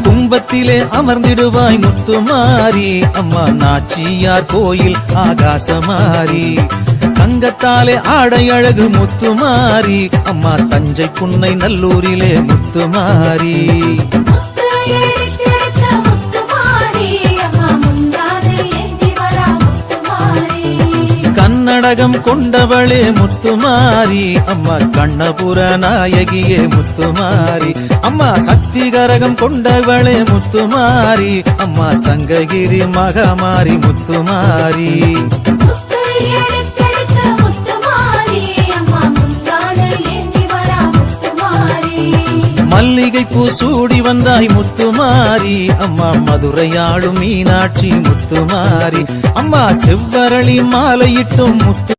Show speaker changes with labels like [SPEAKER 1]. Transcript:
[SPEAKER 1] கும்பத்திலே அமர்ந்திடுவாய் முத்துமாரி அம்மா நாச்சியார் கோயில் ஆகாசமாரி தங்கத்தாலே ஆடை அழகு முத்துமாரி அம்மா தஞ்சை புன்னை நல்லூரிலே முத்துமாரி கன்னடகம் கொண்டவளே முத்துமாரி அம்மா கண்ணபுர நாயகியே முத்துமாரி அம்மா சக்தி கரகம் கொண்டவளே முத்துமாரி அம்மா சங்ககிரி மகமாரி முத்துமாரி மல்லிகை பூ சூடி வந்தாய் முத்துமாரி அம்மா மதுரையாளும் மீனாட்சி முத்துமாரி அம்மா செவ்வரளி மாலையிட்டும் முத்து